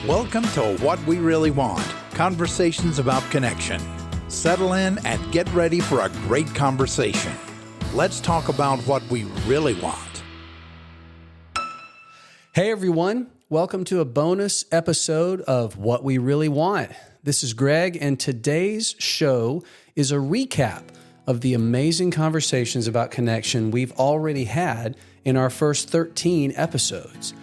Welcome to What We Really Want, conversations about connection. Settle in and get ready for a great conversation. Let's talk about what we really want. Hey everyone, welcome to a bonus episode of What We Really Want. This is Greg, and today's show is a recap of the amazing conversations about connection we've already had in our first 13 episodes.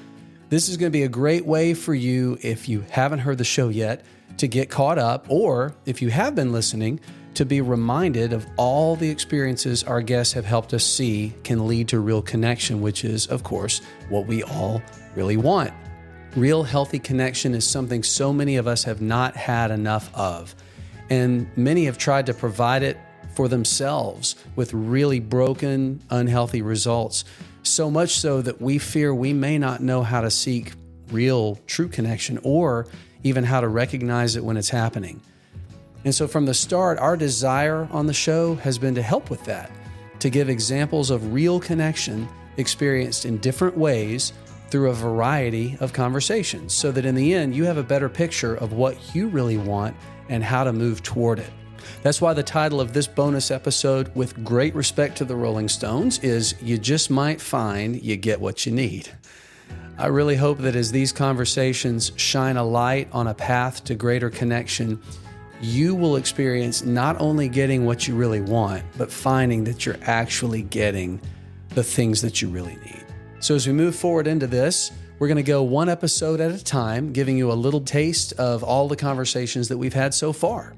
This is going to be a great way for you, if you haven't heard the show yet, to get caught up, or if you have been listening, to be reminded of all the experiences our guests have helped us see can lead to real connection, which is, of course, what we all really want. Real healthy connection is something so many of us have not had enough of, and many have tried to provide it for themselves with really broken, unhealthy results. So much so that we fear we may not know how to seek real, true connection or even how to recognize it when it's happening. And so from the start, our desire on the show has been to help with that, to give examples of real connection experienced in different ways through a variety of conversations, so that in the end, you have a better picture of what you really want and how to move toward it. That's why the title of this bonus episode, with great respect to the Rolling Stones, is You Just Might Find You Get What You Need. I really hope that as these conversations shine a light on a path to greater connection, you will experience not only getting what you really want, but finding that you're actually getting the things that you really need. So as we move forward into this, we're going to go one episode at a time, giving you a little taste of all the conversations that we've had so far.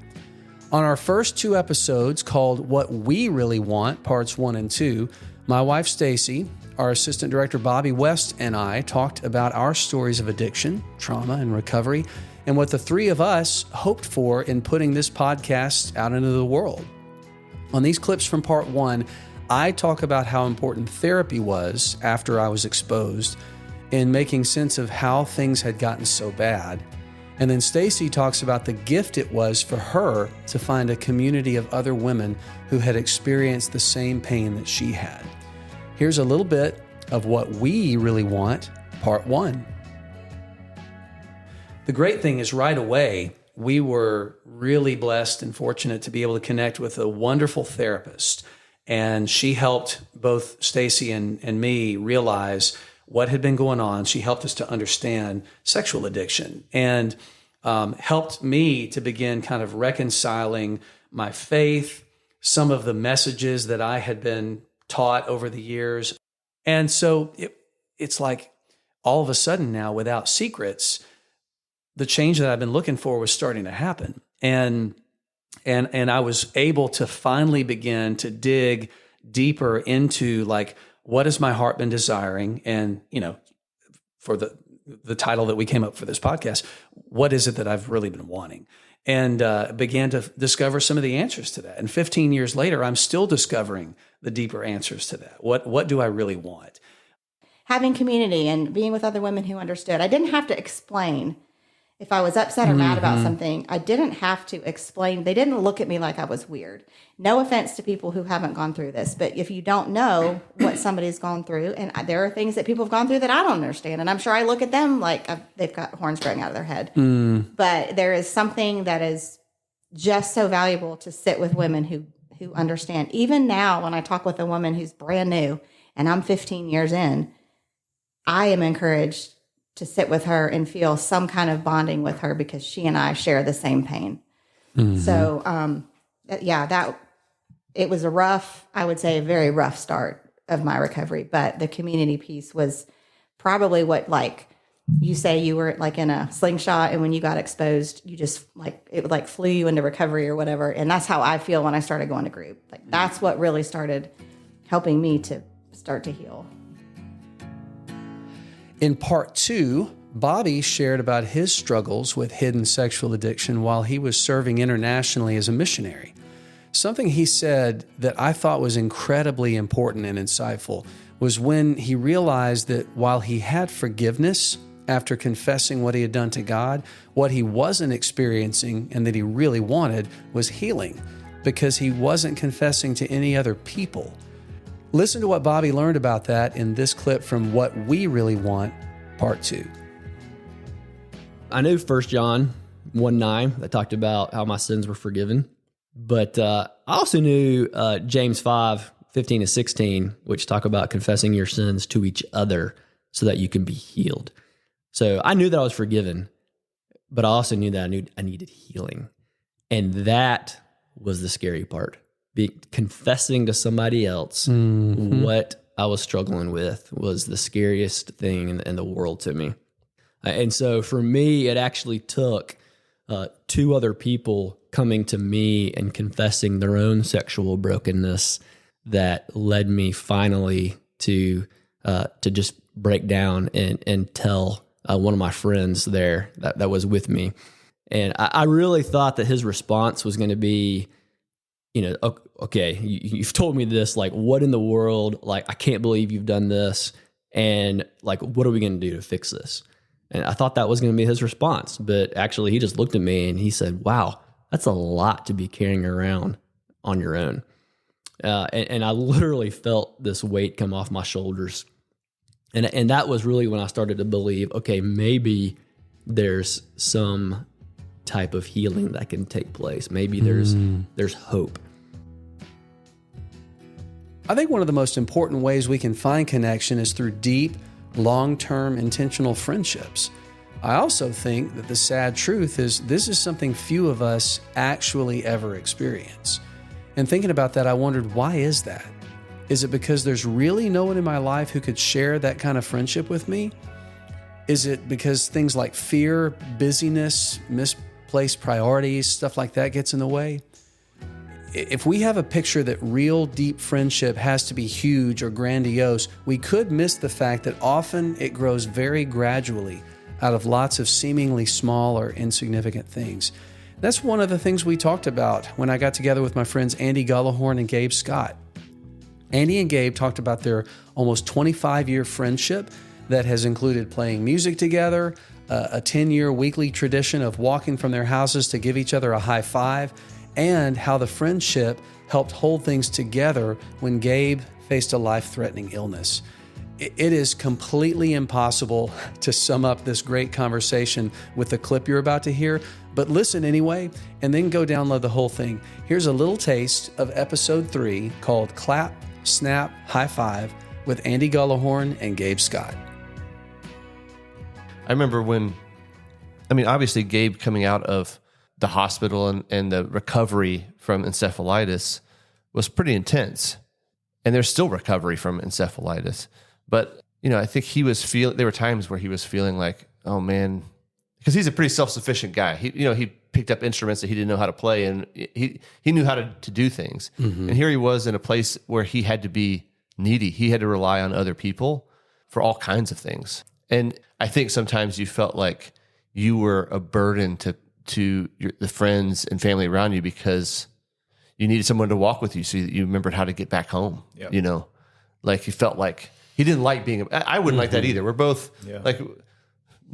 On our first two episodes, called What We Really Want, Parts 1 and 2, my wife Stacy, our assistant director Bobby West, and I talked about our stories of addiction, trauma, and recovery, and what the three of us hoped for in putting this podcast out into the world. On these clips from Part 1, I talk about how important therapy was after I was exposed in making sense of how things had gotten so bad. And then Stacy talks about the gift it was for her to find a community of other women who had experienced the same pain that she had. Here's a little bit of What We Really Want, Part 1. The great thing is right away, we were really blessed and fortunate to be able to connect with a wonderful therapist. And she helped both Stacy and me realize what had been going on. She helped us to understand sexual addiction and helped me to begin kind of reconciling my faith, some of the messages that I had been taught over the years. And so it's like all of a sudden now, without secrets, the change that I've been looking for was starting to happen. And I was able to finally begin to dig deeper into, like, what has my heart been desiring? And, for the title that we came up for this podcast, what is it that I've really been wanting? And began to discover some of the answers to that. And 15 years later, I'm still discovering the deeper answers to that. What do I really want? Having community and being with other women who understood. I didn't have to explain. If I was upset or mad about something, I didn't have to explain. They didn't look at me like I was weird. No offense to people who haven't gone through this, but if you don't know what somebody's gone through, and there are things that people have gone through that I don't understand, and I'm sure I look at them like they've got horns growing out of their head. But there is something that is just so valuable to sit with women who understand. Even now, when I talk with a woman who's brand new, and I'm 15 years in, I am encouraged to sit with her and feel some kind of bonding with her because she and I share the same pain. So, it was I would say a very rough start of my recovery, but the community piece was probably what, like, you say you were like in a slingshot, and when you got exposed, you just it flew you into recovery or whatever. And that's how I feel when I started going to group. Like, that's what really started helping me to start to heal. In Part 2, Bobby shared about his struggles with hidden sexual addiction while he was serving internationally as a missionary. Something he said that I thought was incredibly important and insightful was when he realized that while he had forgiveness after confessing what he had done to God, what he wasn't experiencing and that he really wanted was healing, because he wasn't confessing to any other people. Listen to what Bobby learned about that in this clip from What We Really Want, Part 2. I knew 1 John 1:9 that talked about how my sins were forgiven. But I also knew James 5:15-16, which talk about confessing your sins to each other so that you can be healed. So I knew that I was forgiven, but I also knew that I needed healing. And that was the scary part. Confessing to somebody else what I was struggling with was the scariest thing in the world to me. And so for me, it actually took 2 other people coming to me and confessing their own sexual brokenness that led me finally to just break down and tell one of my friends there that was with me. And I really thought that his response was going to be, okay, you've told me this, like, what in the world? Like, I can't believe you've done this. And like, what are we going to do to fix this? And I thought that was going to be his response. But actually, he just looked at me and he said, wow, that's a lot to be carrying around on your own. And I literally felt this weight come off my shoulders. And that was really when I started to believe, okay, maybe there's some type of healing that can take place. Maybe there's hope. I think one of the most important ways we can find connection is through deep, long-term, intentional friendships. I also think that the sad truth is this is something few of us actually ever experience. And thinking about that, I wondered, why is that? Is it because there's really no one in my life who could share that kind of friendship with me? Is it because things like fear, busyness, misplaced priorities, stuff like that gets in the way? If we have a picture that real deep friendship has to be huge or grandiose, we could miss the fact that often it grows very gradually out of lots of seemingly small or insignificant things. That's one of the things we talked about when I got together with my friends Andy Gullahorn and Gabe Scott. Andy and Gabe talked about their almost 25-year friendship that has included playing music together, a 10-year weekly tradition of walking from their houses to give each other a high five, and how the friendship helped hold things together when Gabe faced a life-threatening illness. It is completely impossible to sum up this great conversation with the clip you're about to hear, but listen anyway, and then go download the whole thing. Here's a little taste of episode 3 called Clap, Snap, High Five with Andy Gullahorn and Gabe Scott. I remember obviously Gabe coming out of the hospital and the recovery from encephalitis was pretty intense. And there's still recovery from encephalitis. But, I think there were times where he was feeling like, oh man, because he's a pretty self-sufficient guy. He picked up instruments that he didn't know how to play, and he knew how to do things. Mm-hmm. And here he was in a place where he had to be needy. He had to rely on other people for all kinds of things. And I think sometimes you felt like you were a burden to the friends and family around you because you needed someone to walk with you so that you remembered how to get back home. Yep. Like you felt like he didn't like being, I wouldn't like that either. We're both like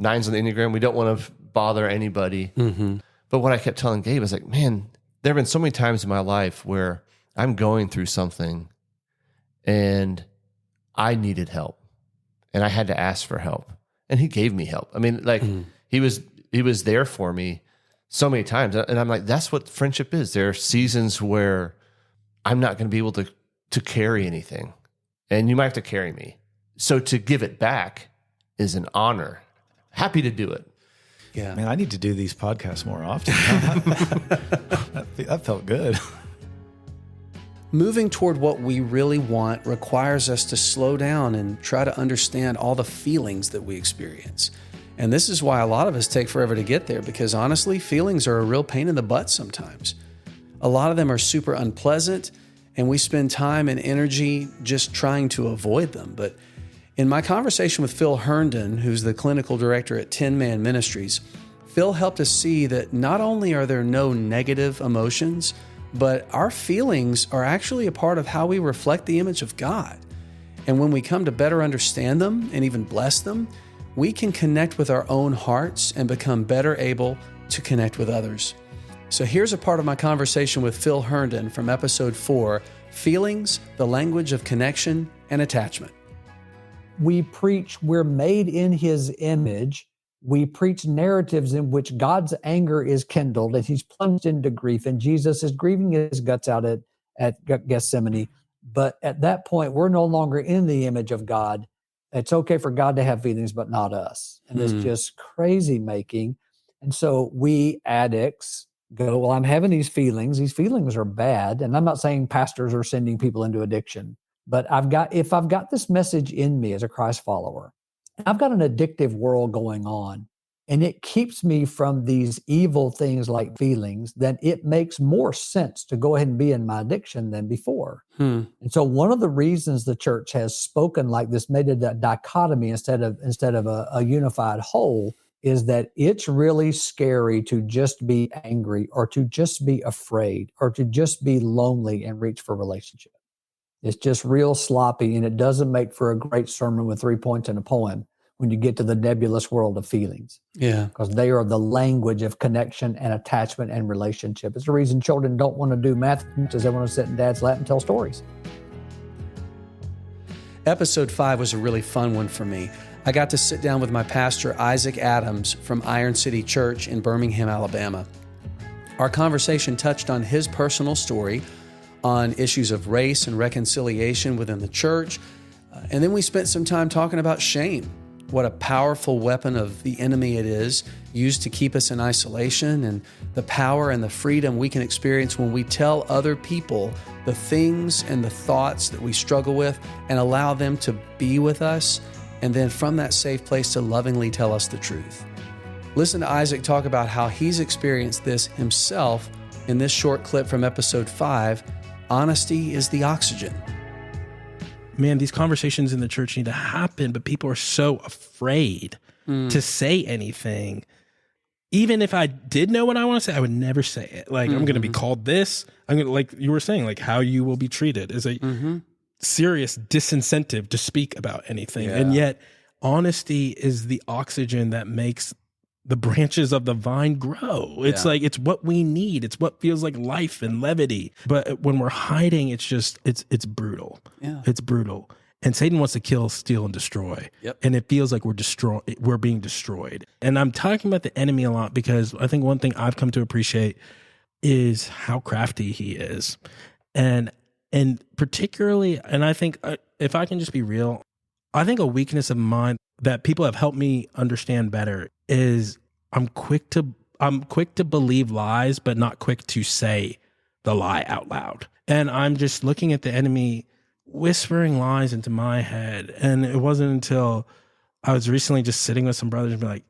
9s on the Enneagram. We don't want to bother anybody. Mm-hmm. But what I kept telling Gabe was like, man, there have been so many times in my life where I'm going through something and I needed help and I had to ask for help and he gave me help. I mean, he was there for me so many times. And I'm like, that's what friendship is. There are seasons where I'm not going to be able to carry anything, and you might have to carry me. So to give it back is an honor. Happy to do it. Yeah. Man, I need to do these podcasts more often. That felt good. Moving toward what we really want requires us to slow down and try to understand all the feelings that we experience. And this is why a lot of us take forever to get there, because honestly, feelings are a real pain in the butt sometimes. A lot of them are super unpleasant, and we spend time and energy just trying to avoid them. But in my conversation with Phil Herndon, who's the clinical director at 10 Man Ministries, Phil helped us see that not only are there no negative emotions, but our feelings are actually a part of how we reflect the image of God. And when we come to better understand them and even bless them, we can connect with our own hearts and become better able to connect with others. So here's a part of my conversation with Phil Herndon from episode 4, Feelings, the Language of Connection and Attachment. We preach we're made in His image, We preach narratives in which God's anger is kindled and he's plunged into grief, and Jesus is grieving his guts out at Gethsemane. But at that point, we're no longer in the image of God. It's okay for God to have feelings, but not us. And it's just crazy making. And so we addicts go, well, I'm having these feelings. These feelings are bad. And I'm not saying pastors are sending people into addiction, but if I've got this message in me as a Christ follower, I've got an addictive world going on, and it keeps me from these evil things like feelings, then it makes more sense to go ahead and be in my addiction than before. And so one of the reasons the church has spoken like this, made it a dichotomy instead of a unified whole, is that it's really scary to just be angry or to just be afraid or to just be lonely and reach for relationship. It's just real sloppy, and it doesn't make for a great sermon with 3 points in a poem when you get to the nebulous world of feelings. Yeah. Because they are the language of connection and attachment and relationship. It's the reason children don't want to do math because they want to sit in dad's lap and tell stories. Episode 5 was a really fun one for me. I got to sit down with my pastor, Isaac Adams, from Iron City Church in Birmingham, Alabama. Our conversation touched on his personal story, on issues of race and reconciliation within the church. And then we spent some time talking about shame, what a powerful weapon of the enemy it is, used to keep us in isolation, and the power and the freedom we can experience when we tell other people the things and the thoughts that we struggle with and allow them to be with us, and then from that safe place to lovingly tell us the truth. Listen to Isaac talk about how he's experienced this himself in this short clip from episode 5, Honesty is the Oxygen. Man, these conversations in the church need to happen, but people are so afraid to say anything. Even if I did know what I want to say, I would never say it. Like, I'm going to be called this. I'm going to, like you were saying, like how you will be treated is a serious disincentive to speak about anything. Yeah. And yet honesty is the oxygen that makes the branches of the vine grow. It's like, it's what we need. It's what feels like life and levity. But when we're hiding, it's just, it's brutal. Yeah. It's brutal. And Satan wants to kill, steal, and destroy. Yep. And it feels like we're being destroyed. And I'm talking about the enemy a lot because I think one thing I've come to appreciate is how crafty he is. And particularly, and I think if I can just be real, I think a weakness of mine that people have helped me understand better is I'm quick to believe lies, but not quick to say the lie out loud. And I'm just looking at the enemy whispering lies into my head. And it wasn't until I was recently just sitting with some brothers and be like,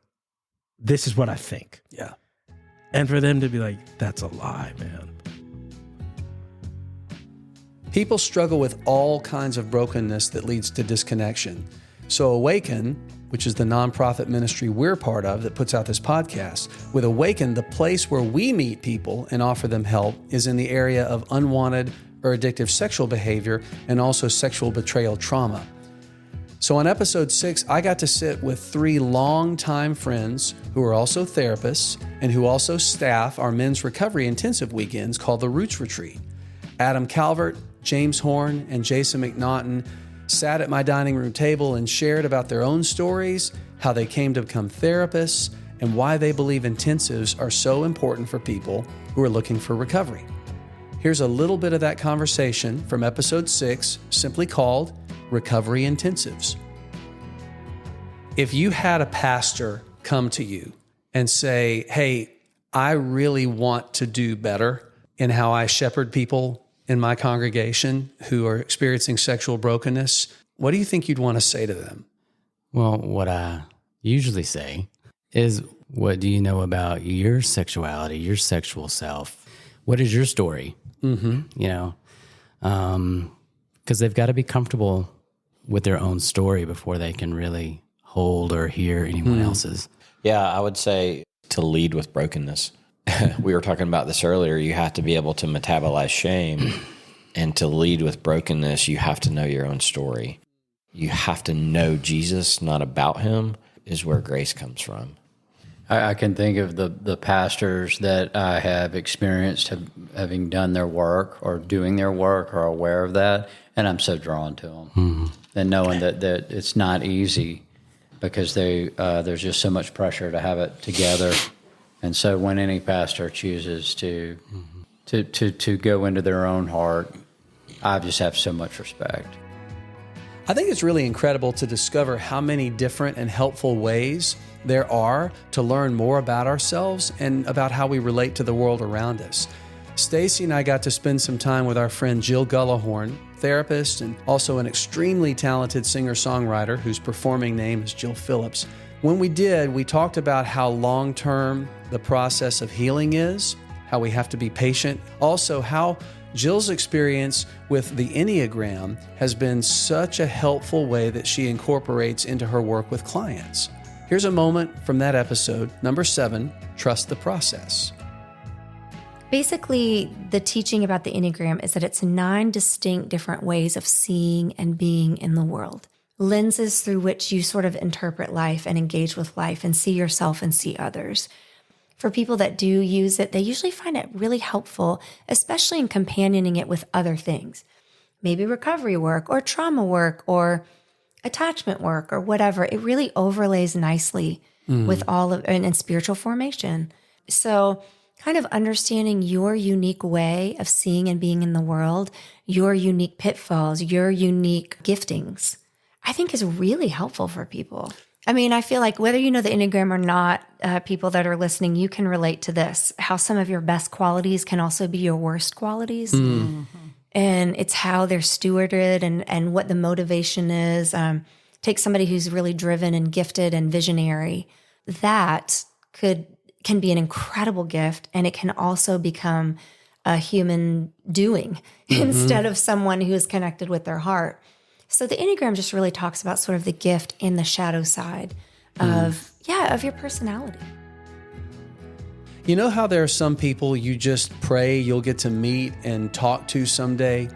this is what I think. Yeah. And for them to be like, that's a lie, man. People struggle with all kinds of brokenness that leads to disconnection. So Awaken, which is the nonprofit ministry we're part of that puts out this podcast, with Awaken, the place where we meet people and offer them help is in the area of unwanted or addictive sexual behavior and also sexual betrayal trauma. So on episode 6, I got to sit with 3 longtime friends who are also therapists and who also staff our men's recovery intensive weekends called the Roots Retreat. Adam Calvert, James Horn, and Jason McNaughton sat at my dining room table and shared about their own stories, how they came to become therapists, and why they believe intensives are so important for people who are looking for recovery. Here's a little bit of that conversation from episode 6, simply called Recovery Intensives. If you had a pastor come to you and say, hey, I really want to do better in how I shepherd people in my congregation who are experiencing sexual brokenness, what do you think you'd want to say to them? Well, what I usually say is, what do you know about your sexuality, your sexual self? What is your story? You know, because they've got to be comfortable with their own story before they can really hold or hear anyone else's. Yeah, I would say to lead with brokenness. We were talking about this earlier. You have to be able to metabolize shame, and to lead with brokenness, you have to know your own story. You have to know Jesus, not about him, is where grace comes from. I can think of the pastors that I have experienced having done their work or doing their work or aware of that, and I'm so drawn to them. And knowing that it's not easy because there's just so much pressure to have it together. And so when any pastor chooses to go into their own heart, I just have so much respect. I think it's really incredible to discover how many different and helpful ways there are to learn more about ourselves and about how we relate to the world around us. Stacy and I got to spend some time with our friend Jill Gullahorn, therapist and also an extremely talented singer-songwriter whose performing name is Jill Phillips. When we did, we talked about how long-term the process of healing is, how we have to be patient, also how Jill's experience with the Enneagram has been such a helpful way that she incorporates into her work with clients. Here's a moment from that episode, number 7, Trust the Process. Basically, the teaching about the Enneagram is that it's 9 distinct different ways of seeing and being in the world. Lenses through which you sort of interpret life and engage with life and see yourself and see others. For people that do use it, they usually find it really helpful, especially in companioning it with other things. Maybe recovery work or trauma work or attachment work or whatever. It really overlays nicely with all of and spiritual formation. So kind of understanding your unique way of seeing and being in the world, your unique pitfalls, your unique giftings, I think is really helpful for people. I mean, I feel like whether you know the Enneagram or not, people that are listening, you can relate to this, how some of your best qualities can also be your worst qualities. Mm-hmm. And it's how they're stewarded and what the motivation is. Take somebody who's really driven and gifted and visionary. That can be an incredible gift, and it can also become a human doing instead of someone who is connected with their heart. So the Enneagram just really talks about sort of the gift and the shadow side of your personality. You know how there are some people you just pray you'll get to meet and talk to someday?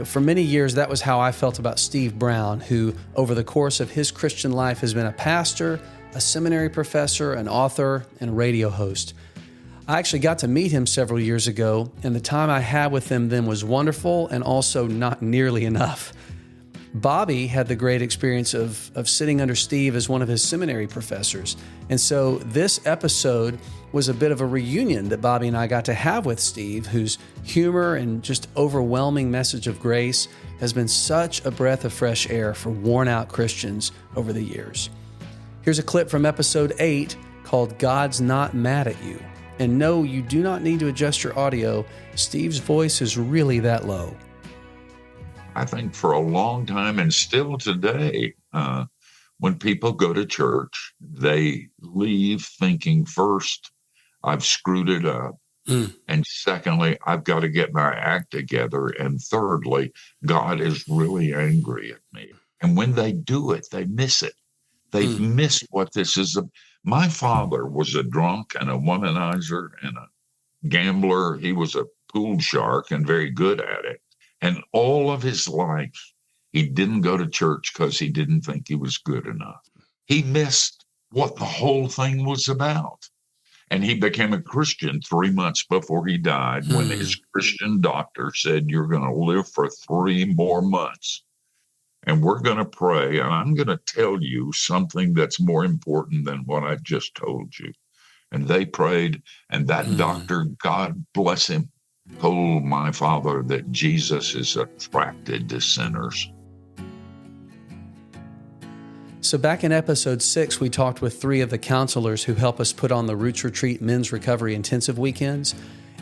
For many years, that was how I felt about Steve Brown, who over the course of his Christian life has been a pastor, a seminary professor, an author, and a radio host. I actually got to meet him several years ago, and the time I had with him then was wonderful and also not nearly enough. Bobby had the great experience of sitting under Steve as one of his seminary professors. And so this episode was a bit of a reunion that Bobby and I got to have with Steve, whose humor and just overwhelming message of grace has been such a breath of fresh air for worn-out Christians over the years. Here's a clip from episode 8 called God's Not Mad at You. And no, you do not need to adjust your audio. Steve's voice is really that low. I think for a long time and still today, when people go to church, they leave thinking first, I've screwed it up. And secondly, I've got to get my act together. And thirdly, God is really angry at me. And when they do it, they miss it. They've missed what this is. My father was a drunk and a womanizer and a gambler. He was a pool shark and very good at it. And all of his life, he didn't go to church because he didn't think he was good enough. He missed what the whole thing was about. And he became a Christian 3 months before he died when his Christian doctor said, you're going to live for 3 more months. And we're going to pray. And I'm going to tell you something that's more important than what I just told you. And they prayed. And that doctor, God bless him, told my father that Jesus is attracted to sinners. So back in episode 6, we talked with 3 of the counselors who help us put on the Roots Retreat Men's Recovery Intensive Weekends.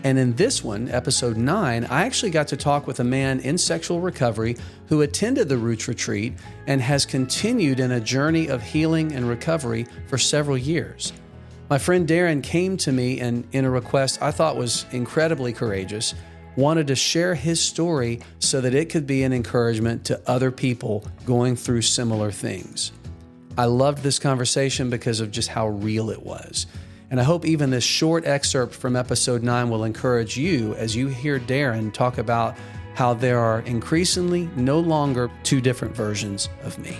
And in this one, episode 9, I actually got to talk with a man in sexual recovery who attended the Roots Retreat and has continued in a journey of healing and recovery for several years. My friend Darren came to me and in a request I thought was incredibly courageous, wanted to share his story so that it could be an encouragement to other people going through similar things. I loved this conversation because of just how real it was. And I hope even this short excerpt from episode 9 will encourage you as you hear Darren talk about how there are increasingly no longer 2 different versions of me.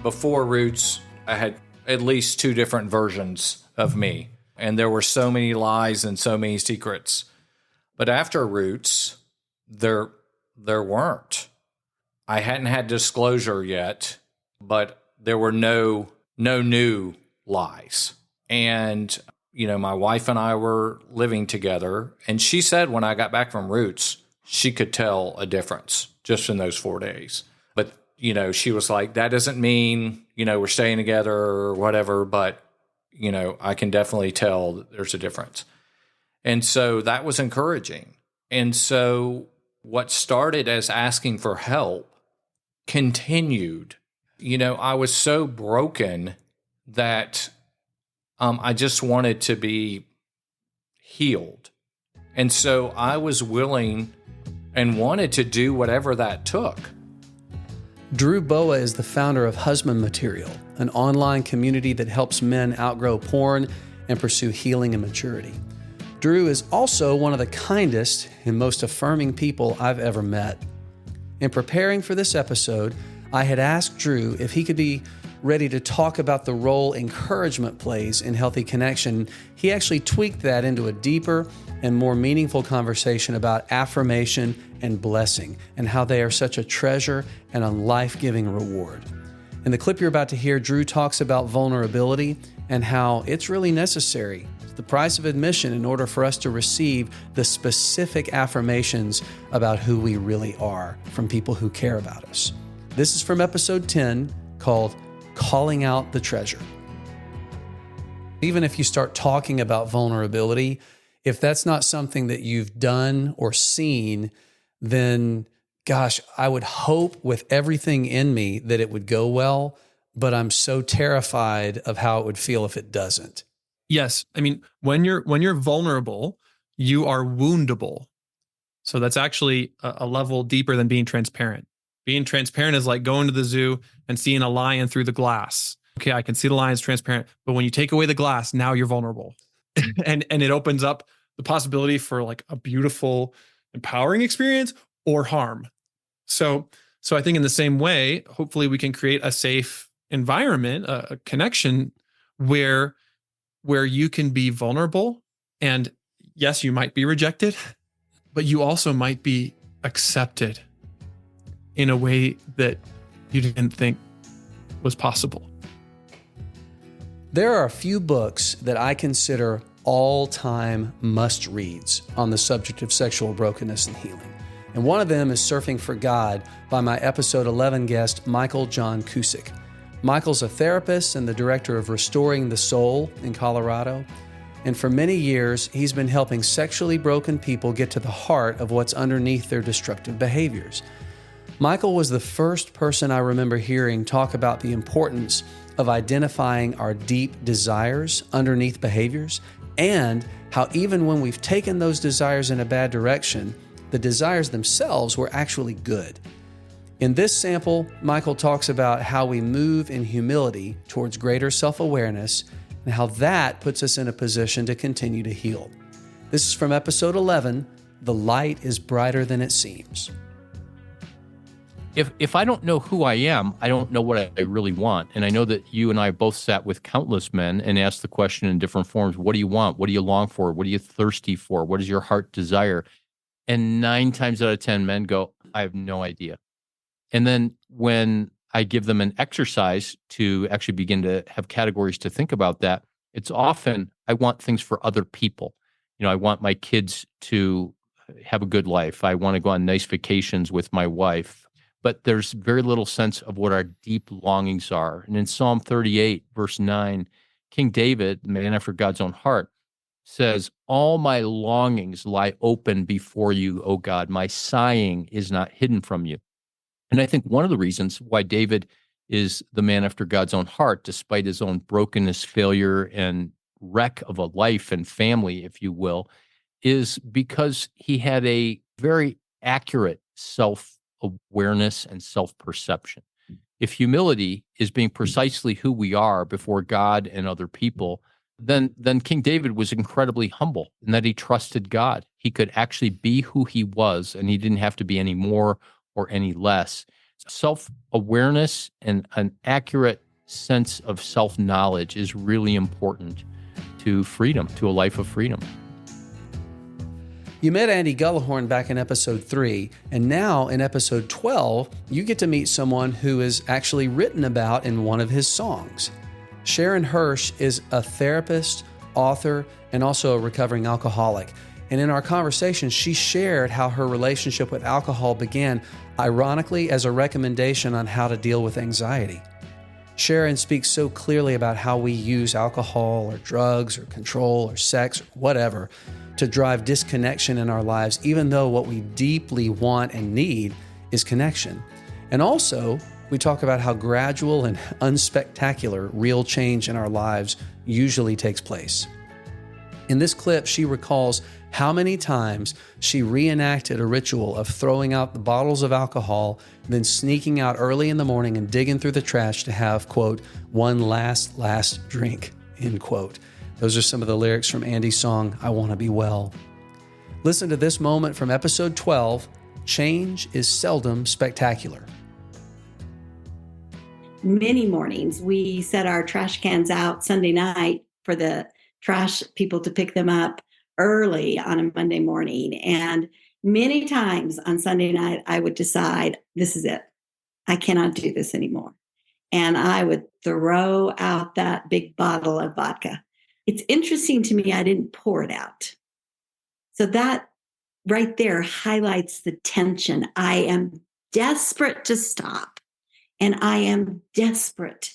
Before Roots, I had at least 2 different versions of me. And there were so many lies and so many secrets. But after Roots, there weren't. I hadn't had disclosure yet, but there were no new lies. And, my wife and I were living together, and she said when I got back from Roots, she could tell a difference just in those 4 days. But, she was like, that doesn't mean, we're staying together or whatever, but, I can definitely tell that there's a difference. And so that was encouraging. And so what started as asking for help continued. I was so broken that I just wanted to be healed. And so I was willing and wanted to do whatever that took. Drew Boa is the founder of Husband Material, an online community that helps men outgrow porn and pursue healing and maturity. Drew is also one of the kindest and most affirming people I've ever met. In preparing for this episode, I had asked Drew if he could be ready to talk about the role encouragement plays in healthy connection. He actually tweaked that into a deeper and more meaningful conversation about affirmation and blessing and how they are such a treasure and a life-giving reward. In the clip you're about to hear, Drew talks about vulnerability and how it's really necessary. It's the price of admission in order for us to receive the specific affirmations about who we really are from people who care about us. This is from episode 10 called Calling Out the Treasure. Even if you start talking about vulnerability, if that's not something that you've done or seen, then gosh, I would hope with everything in me that it would go well, but I'm so terrified of how it would feel if it doesn't. Yes. I mean, when you're vulnerable, you are woundable. So that's actually a level deeper than being transparent. Being transparent is like going to the zoo and seeing a lion through the glass. Okay, I can see the lion's transparent, but when you take away the glass, now you're vulnerable. and it opens up the possibility for like a beautiful, empowering experience or harm. So I think in the same way, hopefully we can create a safe environment, a connection where you can be vulnerable. And yes, you might be rejected, but you also might be accepted in a way that you didn't think was possible. There are a few books that I consider all-time must-reads on the subject of sexual brokenness and healing. And one of them is Surfing for God by my episode 11 guest, Michael John Cusick. Michael's a therapist and the director of Restoring the Soul in Colorado. And for many years, he's been helping sexually broken people get to the heart of what's underneath their destructive behaviors. Michael was the first person I remember hearing talk about the importance of identifying our deep desires underneath behaviors, and how even when we've taken those desires in a bad direction, the desires themselves were actually good. In this sample, Michael talks about how we move in humility towards greater self-awareness and how that puts us in a position to continue to heal. This is from episode 11, The Light is Brighter Than It Seems. If I don't know who I am, I don't know what I really want. And I know that you and I both sat with countless men and asked the question in different forms. What do you want? What do you long for? What are you thirsty for? What does your heart desire? And 9 times out of 10 men go, I have no idea. And then when I give them an exercise to actually begin to have categories to think about that, it's often, I want things for other people. I want my kids to have a good life. I want to go on nice vacations with my wife. But there's very little sense of what our deep longings are. And in Psalm 38, verse 9, King David, the man after God's own heart, says, all my longings lie open before you, O God. My sighing is not hidden from you. And I think one of the reasons why David is the man after God's own heart, despite his own brokenness, failure, and wreck of a life and family, if you will, is because he had a very accurate self-awareness and self-perception. If humility is being precisely who we are before God and other people, then King David was incredibly humble in that he trusted God. He could actually be who he was, and he didn't have to be any more or any less. Self-awareness and an accurate sense of self-knowledge is really important to freedom, to a life of freedom. You met Andy Gullahorn back in episode 3, and now in episode 12, you get to meet someone who is actually written about in one of his songs. Sharon Hersh is a therapist, author, and also a recovering alcoholic. And in our conversation, she shared how her relationship with alcohol began, ironically, as a recommendation on how to deal with anxiety. Sharon speaks so clearly about how we use alcohol or drugs or control or sex or whatever to drive disconnection in our lives, even though what we deeply want and need is connection. And also, we talk about how gradual and unspectacular real change in our lives usually takes place. In this clip, she recalls how many times she reenacted a ritual of throwing out the bottles of alcohol, then sneaking out early in the morning and digging through the trash to have, quote, one last drink, end quote. Those are some of the lyrics from Andy's song, I Want to Be Well. Listen to this moment from episode 12, Change is Seldom Spectacular. Many mornings, we set our trash cans out Sunday night for the trash people to pick them up early on a Monday morning. And many times on Sunday night, I would decide, this is it. I cannot do this anymore. And I would throw out that big bottle of vodka. It's interesting to me, I didn't pour it out. So that right there highlights the tension. I am desperate to stop, and I am desperate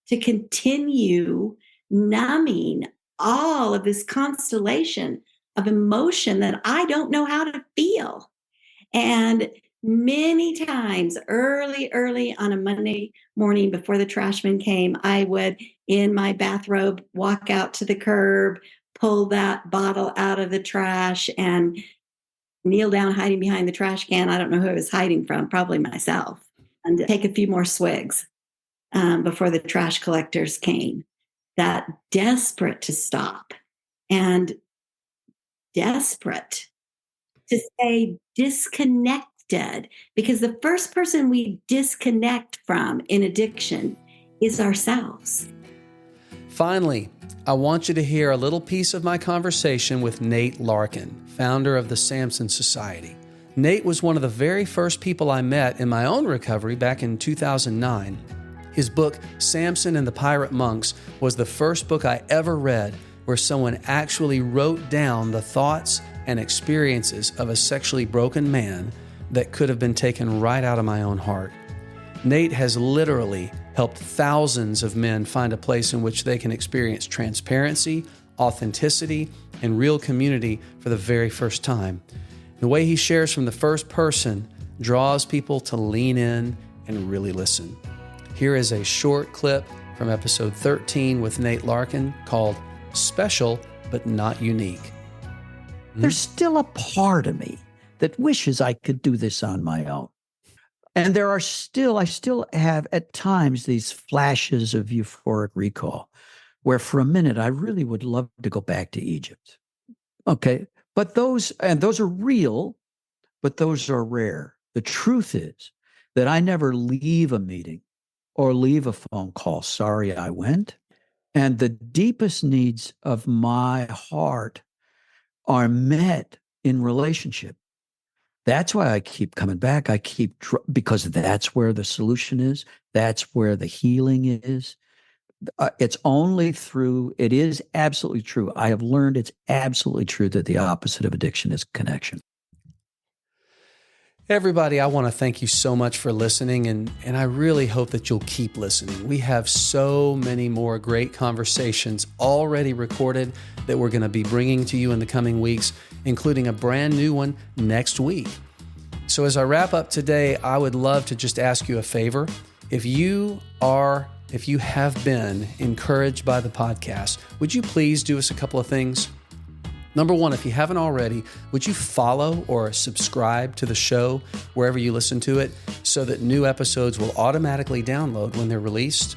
to continue numbing all of this constellation of emotion that I don't know how to feel. And many times early on a Monday morning before the trashman came, I would, in my bathrobe, walk out to the curb, pull that bottle out of the trash, and kneel down hiding behind the trash can. I don't know who I was hiding from, probably myself, and take a few more swigs before the trash collectors came. That desperate to stop and desperate to stay disconnected, because the first person we disconnect from in addiction is ourselves. Finally, I want you to hear a little piece of my conversation with Nate Larkin, founder of the Samson Society. Nate was one of the very first people I met in my own recovery back in 2009. His book, Samson and the Pirate Monks, was the first book I ever read where someone actually wrote down the thoughts and experiences of a sexually broken man that could have been taken right out of my own heart. Nate has literally helped thousands of men find a place in which they can experience transparency, authenticity, and real community for the very first time. The way he shares from the first person draws people to lean in and really listen. Here is a short clip from episode 13 with Nate Larkin called Special But Not Unique. There's still a part of me that wishes I could do this on my own. And I still have at times these flashes of euphoric recall where for a minute I really would love to go back to Egypt. Okay. But those are real, but those are rare. The truth is that I never leave a meeting or leave a phone call, sorry I went. And the deepest needs of my heart are met in relationship. That's why I keep coming back. Because that's where the solution is. That's where the healing is. It is absolutely true. I have learned it's absolutely true that the opposite of addiction is connection. Everybody, I want to thank you so much for listening, and I really hope that you'll keep listening. We have so many more great conversations already recorded that we're going to be bringing to you in the coming weeks, including a brand new one next week. So as I wrap up today, I would love to just ask you a favor. If you have been encouraged by the podcast, would you please do us a couple of things? Number one, if you haven't already, would you follow or subscribe to the show wherever you listen to it so that new episodes will automatically download when they're released?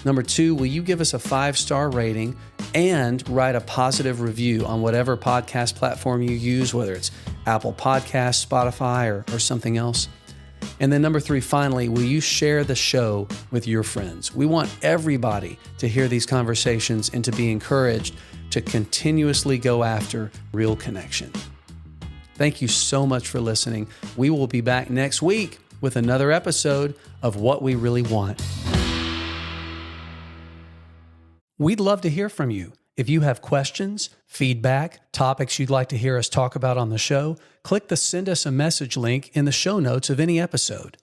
Number two, will you give us a 5-star rating and write a positive review on whatever podcast platform you use, whether it's Apple Podcasts, Spotify, or something else? And then number three, finally, will you share the show with your friends? We want everybody to hear these conversations and to be encouraged to continuously go after real connection. Thank you so much for listening. We will be back next week with another episode of What We Really Want. We'd love to hear from you. If you have questions, feedback, topics you'd like to hear us talk about on the show, click the Send Us a Message link in the show notes of any episode.